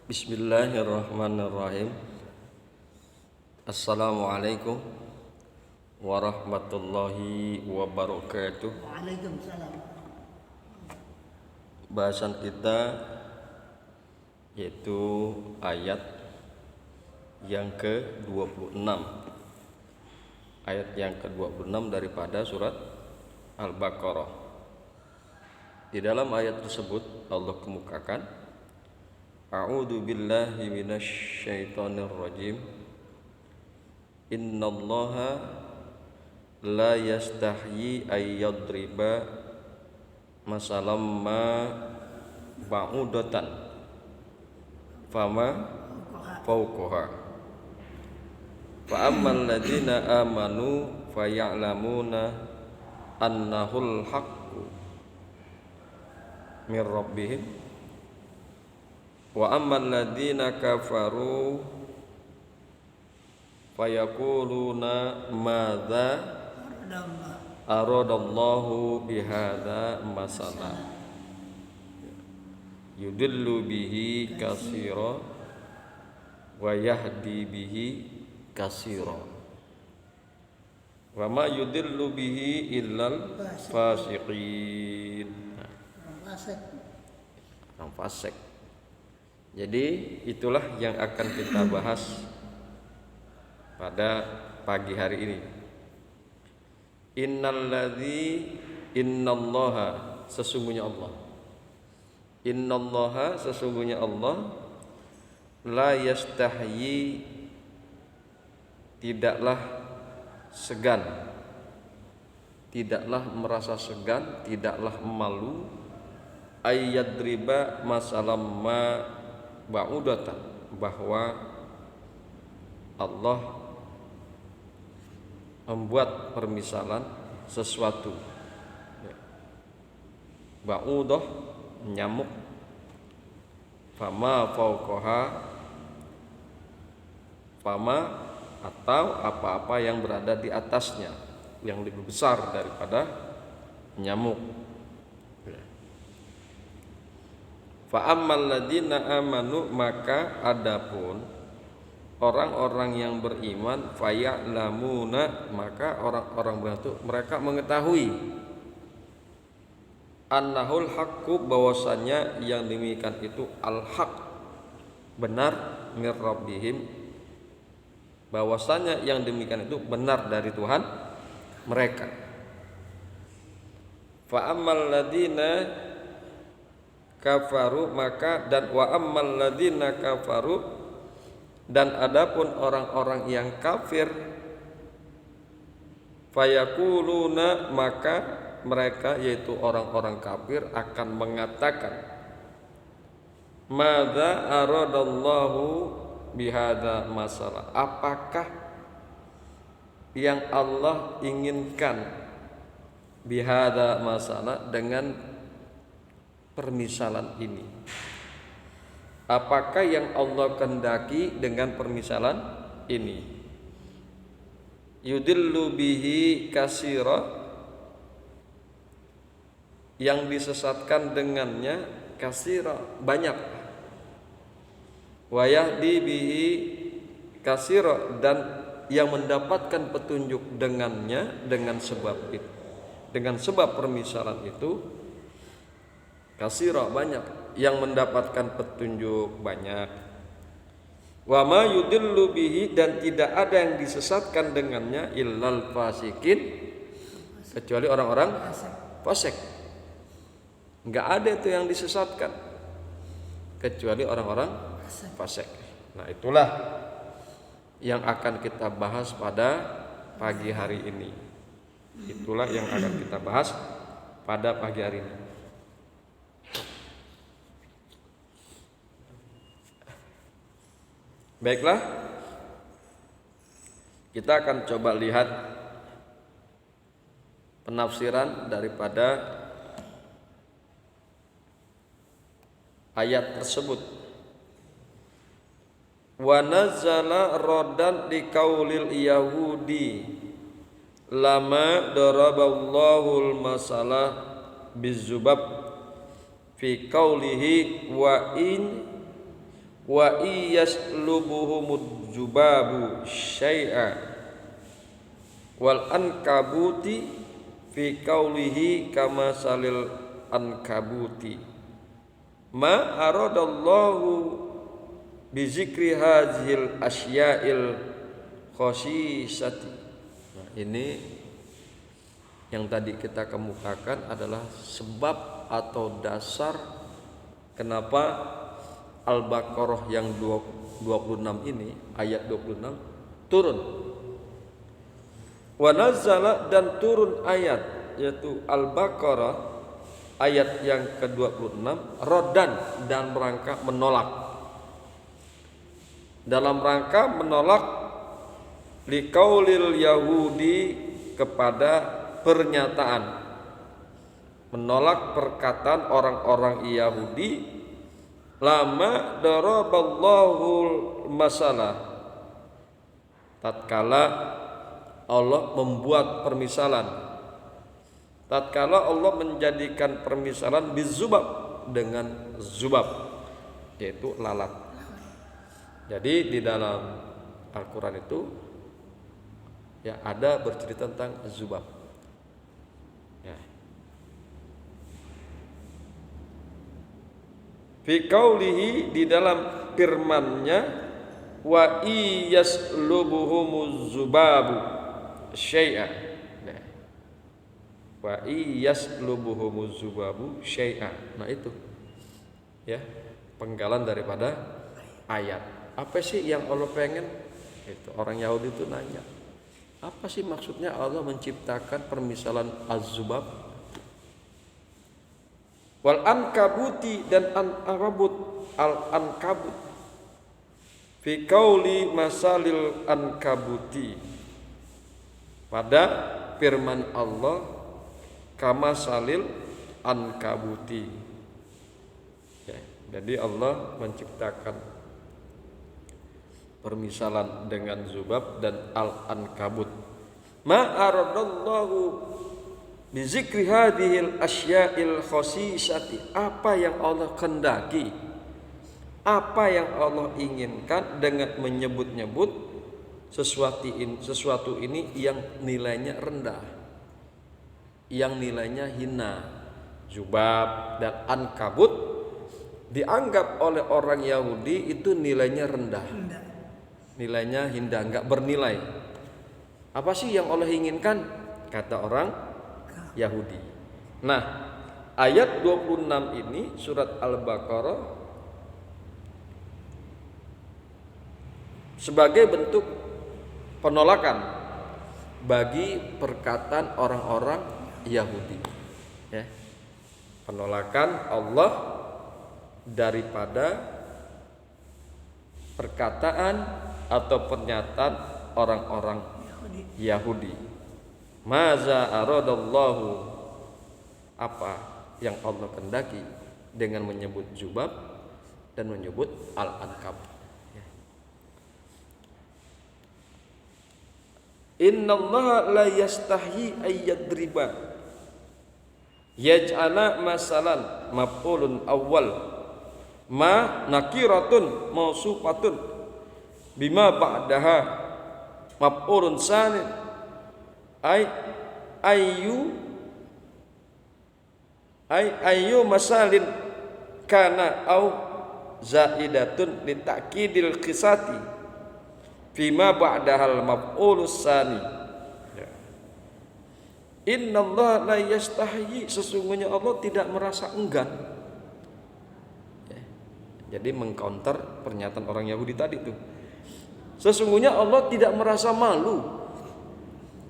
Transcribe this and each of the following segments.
Bismillahirrahmanirrahim. Assalamualaikum warahmatullahi wabarakatuh. Waalaikumsalam. Bahasan kita yaitu ayat yang ke-26. Ayat yang ke-26 daripada surat Al-Baqarah. Di dalam ayat tersebut Allah kemukakan, A'udzu billahi minasy syaithanir rajim. Innallaha la yastahyi ay yadriba masalam ma ba'udatan fama fawqaha. Fa ammal ladzina amanu faya'lamuna annahul haqqu mir rabbihim wa ammal ladzina kafaru fayaquluna madza aradallahu bihadza masala yudillu bihi katsira wa yahdi bihi katsira wa ma yudillu bihi illal fasiqin. Orang fasik. Jadi itulah yang akan kita bahas pada pagi hari ini. Innallaha sesungguhnya Allah. Innallaha sesungguhnya Allah la yastahyi tidaklah segan, tidaklah merasa segan, tidaklah malu ayyadriba masalam ma ba'udatan, bahwa Allah membuat permisalan sesuatu. Ba'udah nyamuk, fama fauqaha, fama atau apa-apa yang berada di atasnya yang lebih besar daripada nyamuk. Fa ammal ladzina amanu, maka adapun orang-orang yang beriman, faya'lamuna, maka orang-orang beriman mereka mengetahui annahul haqqu, bahwasanya yang demikian itu al-haq, benar, mir rabbihim, bahwasanya yang demikian itu benar dari Tuhan mereka. Fa ammal ladzina kafaru, maka dan wa ammal ladzina kafaru, dan adapun orang-orang yang kafir, fayaquluna, maka mereka yaitu orang-orang kafir akan mengatakan, madza aradallahu bihadza masalah, apakah yang Allah inginkan bihadza masalah, dengan permisalan ini. Apakah yang Allah kehendaki dengan permisalan ini? Yudillu bihi katsira, yang disesatkan dengannya katsira, banyak. Wa yahdi bihi katsira, dan yang mendapatkan petunjuk dengannya, dengan sebab itu, dengan sebab permisalan itu katsira, banyak, yang mendapatkan petunjuk banyak. Wa ma yudillu bihi, dan tidak ada yang disesatkan dengannya illal fasikin, kecuali orang-orang fasik. Enggak ada itu yang disesatkan kecuali orang-orang fasik. Nah, itulah yang akan kita bahas pada pagi hari ini. Itulah yang akan kita bahas pada pagi hari ini. Baiklah, kita akan coba lihat penafsiran daripada ayat tersebut. Wa nazzala raddan liqaulil yahudi lama daraballahul masalah bizubab fi qaulihi wa in wa iyaslubuhumud jubabu syai'a wal ankabuti fi qaulihi kama salil ankabuti ma aradallahu bi zikri hadzil asya'il khasisati. Nah, ini yang tadi kita kemukakan adalah sebab atau dasar kenapa Al-Baqarah yang 26 ini, ayat 26 turun. Wa nazzala, dan turun ayat yaitu Al-Baqarah ayat yang ke-26 rodan, dan rangka menolak. Dalam rangka menolak liqaulil yahudi, kepada pernyataan, menolak perkataan orang-orang Yahudi, lama daraballahu masalah, tatkala Allah membuat permisalan, tatkala Allah menjadikan permisalan bizubab, dengan zubab, yaitu lalat. Jadi di dalam Al-Quran itu ya ada bercerita tentang zubab. Ya. Fi qaulihi, di dalam firman-Nya, wa iyaslubuhumuz zubabu syai'a. Nah, wa iyaslubuhumuz zubabu syai'a. Nah, itu ya penggalan daripada ayat. Apa sih yang Allah pengen? Itu orang Yahudi itu nanya, apa sih maksudnya Allah menciptakan permisalan az-zubab? Wal ankabuti, dan al-ankabut fi qauli masalil ankabuti, pada firman Allah kama salil ankabuti. Ya, jadi Allah menciptakan permisalan dengan zubab dan al-ankabut. Ma aradallahu bi zikri hadhil asya'il khasisati, apa yang Allah kendaki, apa yang Allah inginkan dengan menyebut-nyebut sesuatu ini yang nilainya rendah, yang nilainya hina. Zubab dan ankabut dianggap oleh orang Yahudi itu nilainya rendah, nilainya hina, enggak bernilai. Apa sih yang Allah inginkan? Kata orang Yahudi. Nah, ayat 26 ini surat Al-Baqarah sebagai bentuk penolakan bagi perkataan orang-orang Yahudi. Ya. Penolakan Allah daripada perkataan atau pernyataan orang-orang Yahudi. Maza aradallahu, apa yang Allah kendaki dengan menyebut zubab dan menyebut al-ankabut. Innallaha la yastahyi ayyadriba yaj'ala masalan maf'ulun awwal ma nakiratun mausufatun bima ba'daha maf'ulun sanin ayyu masalin kana au zaidatun li ta'kidil qisati fima ba'dahal maf'ulus sani. Innallaha la yastahyi, sesungguhnya Allah tidak merasa enggan. Jadi mengcounter pernyataan orang Yahudi tadi itu. Sesungguhnya Allah tidak merasa malu.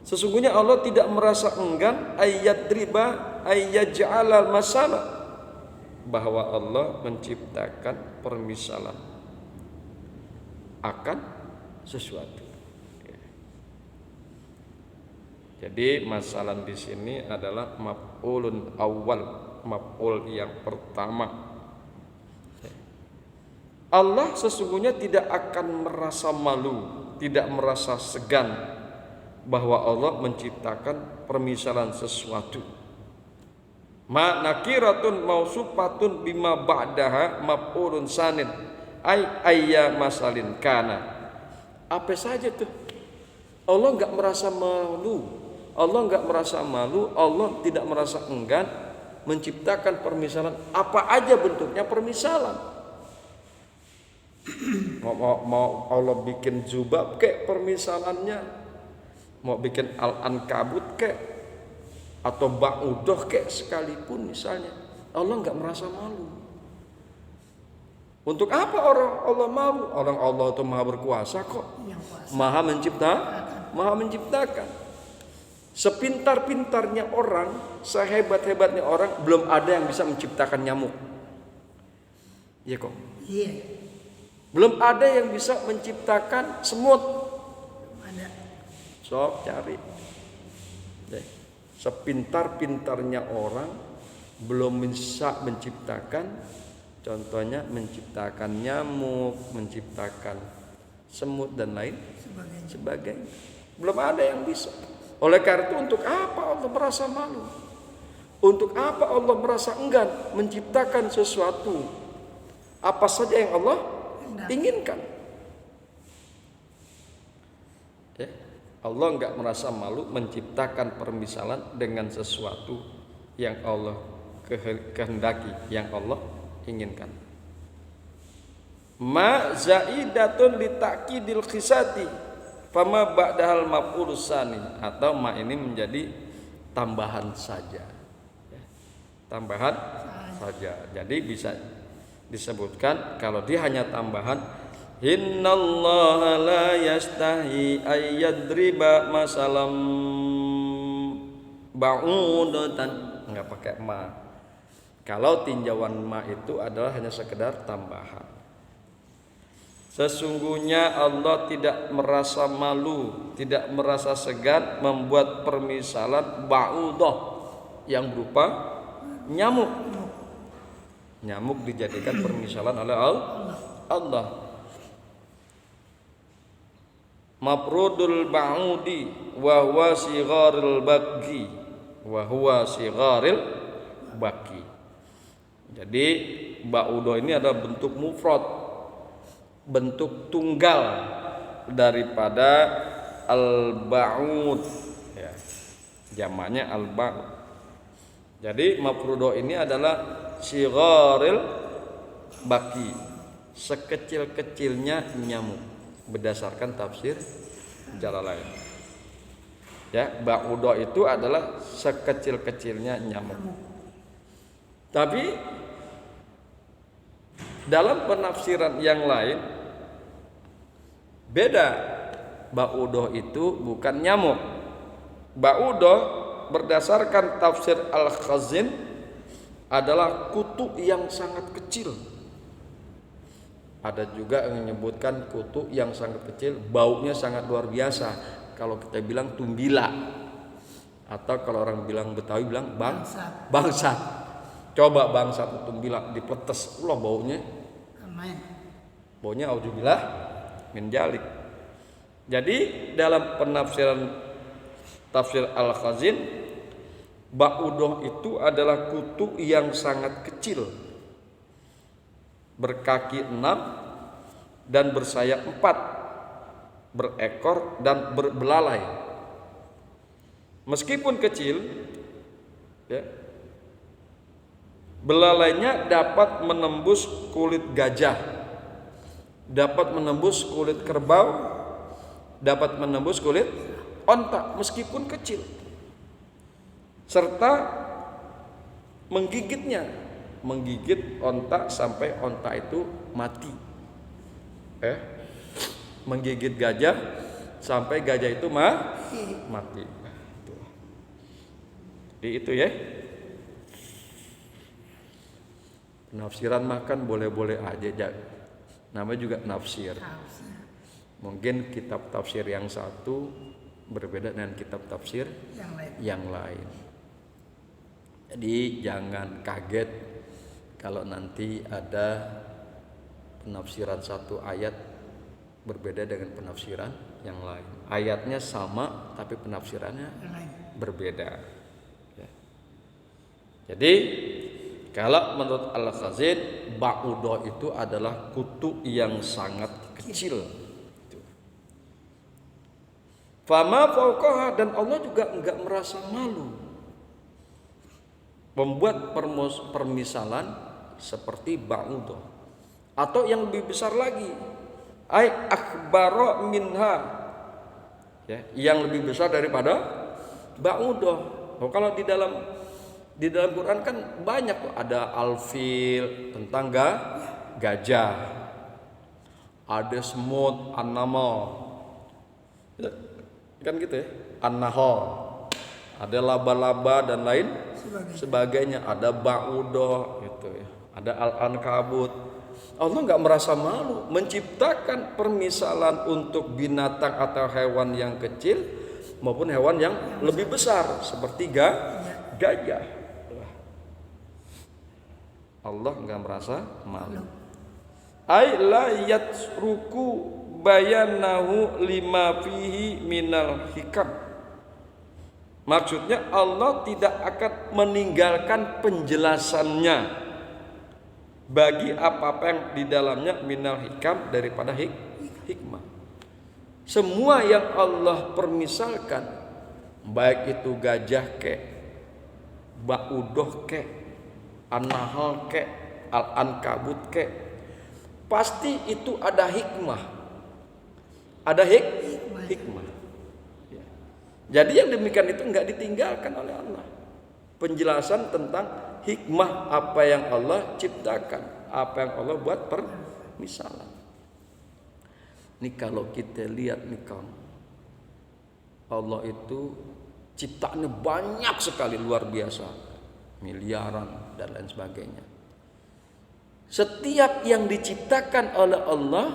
Sesungguhnya Allah tidak merasa enggan ayyadriba ayyaj'alal masalah, bahwa Allah menciptakan permisalan akan sesuatu. Jadi masalah di sini adalah maf'ulun awal, maf'ul yang pertama. Allah sesungguhnya tidak akan merasa malu, tidak merasa segan bahwa Allah menciptakan permisalan sesuatu. Ma nakiratun mausufatun bima ba'daha maf'ulun sanin, ayya masalin kana. Apa saja tuh? Allah enggak merasa malu. Allah enggak merasa malu, Allah tidak merasa enggan menciptakan permisalan apa aja bentuknya permisalan. Mau Allah bikin zubab kek permisalannya, mau bikin al-ankabut kek atau ba'udoh kek sekalipun misalnya, Allah enggak merasa malu. Untuk apa Allah malu? Orang Allah itu maha berkuasa kok, maha menciptakan. Sepintar-pintarnya orang, sehebat-hebatnya orang, belum ada yang bisa menciptakan nyamuk. Iya kok? Iya. Belum ada yang bisa menciptakan semut. Ada. Sok cari. Sepintar-pintarnya orang belum bisa menciptakan, contohnya menciptakan nyamuk, menciptakan semut dan lain sebagainya. Belum ada yang bisa. Oleh karena itu, untuk apa Allah merasa malu? Untuk apa Allah merasa enggan menciptakan sesuatu apa saja yang Allah inginkan? Ya, Allah enggak merasa malu menciptakan permisalan dengan sesuatu yang Allah kehendaki, yang Allah inginkan. Ma zaidatun li ta'kidil khisati fama ba'dahal maf'ul tsani, atau ma ini menjadi tambahan saja. Ya, tambahan saja. Jadi bisa disebutkan kalau dia hanya tambahan, innallaha la yastahi ayyadriba masalam ba'udatan, enggak pakai ma. Kalau tinjauan ma itu adalah hanya sekedar tambahan. Sesungguhnya Allah tidak merasa malu, tidak merasa segan membuat permisalan ba'udah yang berupa nyamuk. Nyamuk dijadikan permisalan oleh Allah. Mafrudul ba'udi wa huwa sigharil baqi, wa huwa sigharil baqi. Jadi ba'udah ini adalah bentuk mufrad, bentuk tunggal daripada al-ba'ud, ya, jamaknya al-ba'ud. Jadi mafrudo ini adalah sigharil baqi, sekecil-kecilnya nyamuk, berdasarkan tafsir Jalalain. Ya, ba'udo itu adalah sekecil-kecilnya nyamuk. Tapi dalam penafsiran yang lain beda. Ba'udoh itu bukan nyamuk. Ba'udoh berdasarkan tafsir Al-Khazin adalah kutu yang sangat kecil. Ada juga yang menyebutkan kutu yang sangat kecil, baunya sangat luar biasa. Kalau kita bilang tumbila, atau kalau orang bilang Betawi bilang bangsat. Coba bangsat tumbila dipletes, Allah baunya. Baunya auzubillah min jalik. Jadi dalam penafsiran tafsir Al-Khazin, ba'udoh itu adalah kutu yang sangat kecil, berkaki 6 dan bersayap 4, berekor dan berbelalai. Meskipun kecil, ya, belalainya dapat menembus kulit gajah, dapat menembus kulit kerbau, dapat menembus kulit onta meskipun kecil, serta menggigit onta sampai onta itu mati. Menggigit gajah sampai gajah itu mati. Jadi itu ya. Penafsiran makan boleh-boleh aja, namanya juga nafsir. Mungkin kitab tafsir yang satu berbeda dengan kitab tafsir yang lain. Jadi jangan kaget kalau nanti ada penafsiran satu ayat berbeda dengan penafsiran yang lain. Ayatnya sama tapi penafsirannya berbeda. Ya. Jadi Kalau menurut Al-Khazin, ba'udah itu adalah kutu yang sangat kecil. Fama fauqaha, dan Allah juga enggak merasa malu membuat permisalan seperti ba'udah atau yang lebih besar lagi, ai akbara minha, ya, yang lebih besar daripada ba'udah. Kalau di dalam Quran kan banyak tuh, ada al-fil tentang gajah, ada semut, an-namal, kan gitu ya, an-nahal, ada laba-laba dan lain sebagainya, ada ba'udah gitu ya, ada al-ankabut. Allah nggak merasa malu menciptakan permisalan untuk binatang atau hewan yang kecil maupun hewan yang lebih besar seperti gajah. Allah nggak merasa malu. Ai la yatruku bayanahu lima fihi minal hikam. Maksudnya Allah tidak akan meninggalkan penjelasannya bagi apa-apa yang di dalamnya minal hikam, daripada hikmah. Semua yang Allah permisalkan, baik itu gajah kek, ba'udah kek, an-nahal kek, al-ankabut kek, pasti itu ada hikmah. Ada hikmah. Ya. Jadi yang demikian itu enggak ditinggalkan oleh Allah. Penjelasan tentang hikmah apa yang Allah ciptakan, apa yang Allah buat permisalan. Ini kalau kita lihat nih kaum, Allah itu ciptaannya banyak sekali, luar biasa, miliaran dan lain sebagainya. Setiap yang diciptakan oleh Allah,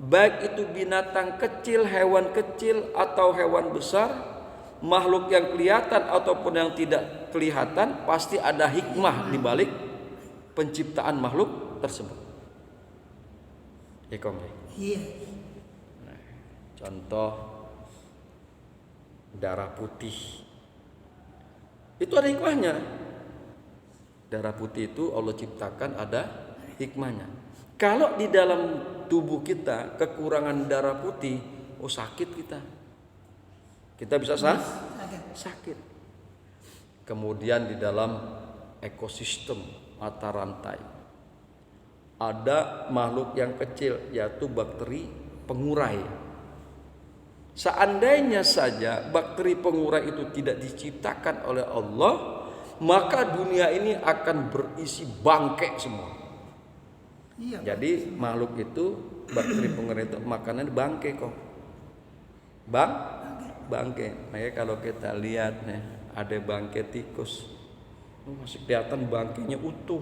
baik itu binatang kecil, hewan kecil atau hewan besar, makhluk yang kelihatan ataupun yang tidak kelihatan, pasti ada hikmah di balik penciptaan makhluk tersebut. Iya. Nah, contoh darah putih, itu ada hikmahnya. Darah putih itu Allah ciptakan ada hikmahnya. Kalau di dalam tubuh kita kekurangan darah putih, sakit kita. Kita bisa sakit. Kemudian di dalam ekosistem mata rantai ada makhluk yang kecil, yaitu bakteri pengurai. Seandainya saja bakteri pengurai itu tidak diciptakan oleh Allah, maka dunia ini akan berisi bangke semua. Iya. Jadi makhluk itu, bakteri pengurai itu makanannya bangke kok. Bangke. Makanya kalau kita lihat nih, ada bangke tikus, masih kelihatan bangkainya utuh.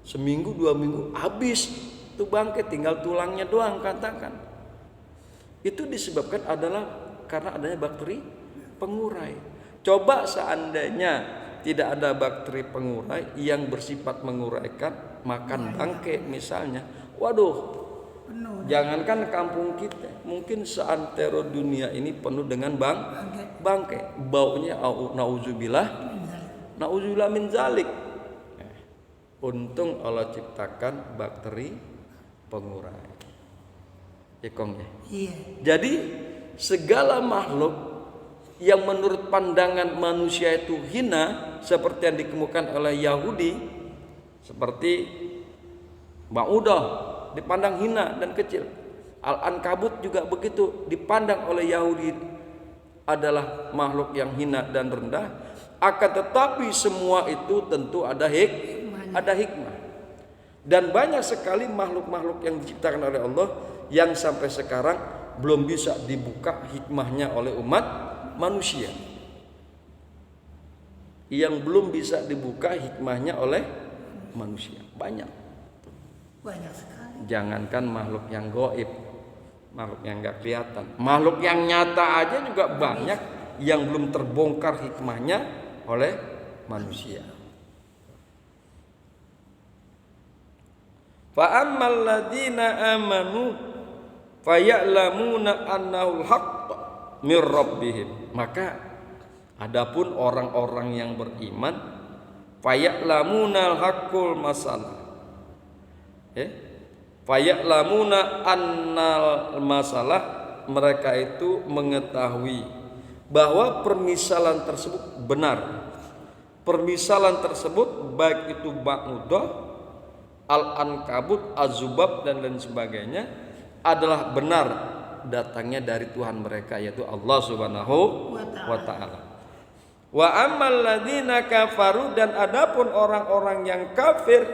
Seminggu 2 minggu habis tuh bangke, tinggal tulangnya doang katakan. Itu disebabkan adalah karena adanya bakteri pengurai. Coba seandainya tidak ada bakteri pengurai yang bersifat menguraikan, makan bangke misalnya, waduh, jangankan kampung kita, mungkin seantero dunia ini penuh dengan bangke. Baunya nauzubillah min zalik. Untung Allah ciptakan bakteri pengurai. Iya. Jadi segala makhluk yang menurut pandangan manusia itu hina, seperti yang dikemukakan oleh Yahudi, seperti ba'udah dipandang hina dan kecil. Al-ankabut juga begitu, dipandang oleh Yahudi adalah makhluk yang hina dan rendah. Akan tetapi semua itu tentu ada hikmah. Dan banyak sekali makhluk-makhluk yang diciptakan oleh Allah yang sampai sekarang belum bisa dibuka hikmahnya oleh umat manusia. Yang belum bisa dibuka hikmahnya oleh manusia. Banyak sekali. Jangankan makhluk yang gaib, makhluk yang enggak kelihatan, makhluk yang nyata aja juga banyak yang belum terbongkar hikmahnya oleh manusia. Fa ammal ladzina amanu faya'lamuna annahul haqq mir rabbihim. Maka adapun orang-orang yang beriman, Faya'lamunal haqqul masalah. Faya'lamuna annal masalah, mereka itu mengetahui bahwa permisalan tersebut benar. Permisalan tersebut baik itu Ba'udah, Al-Ankabut, Az-Zubab dan lain sebagainya adalah benar datangnya dari Tuhan mereka, yaitu Allah Subhanahu wa taala. Wa ammal ladzina kafaru, dan adapun orang-orang yang kafir,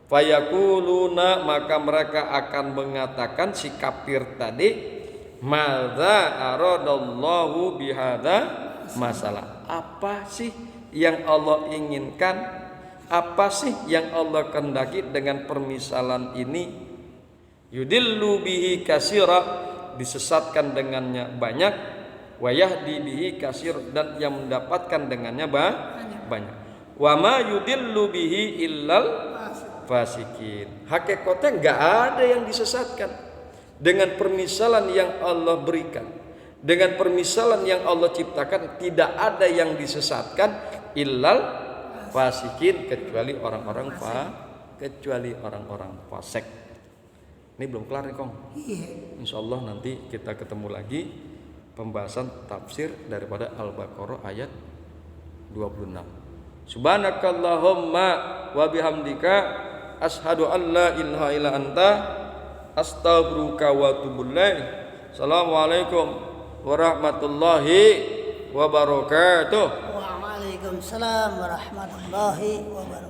fayaquluna, maka mereka akan mengatakan, si kafir tadi, madza aradallahu bihadza masalah. Apa sih yang Allah inginkan? Apa sih yang Allah kehendaki dengan permisalan ini? Yudillu bihi katsira, disesatkan dengannya banyak, wa yahdi bihi katsir, dan yang mendapatkan dengannya banyak. Wa ma yudillu bihi illal fasikin. Hakikatnya enggak ada yang disesatkan dengan permisalan yang Allah berikan. Dengan permisalan yang Allah ciptakan, tidak ada yang disesatkan illal fasikin, kecuali orang-orang fasik. Ini belum kelar nih Kong. Insyaallah nanti kita ketemu lagi pembahasan tafsir daripada Al-Baqarah ayat 26. Subhanakallahumma wa bihamdika asyhadu an la ilaha illa anta astaghfiruka wa atubu ilaik. Assalamualaikum warahmatullahi wabarakatuh. Waalaikumsalam warahmatullahi wabarakatuh.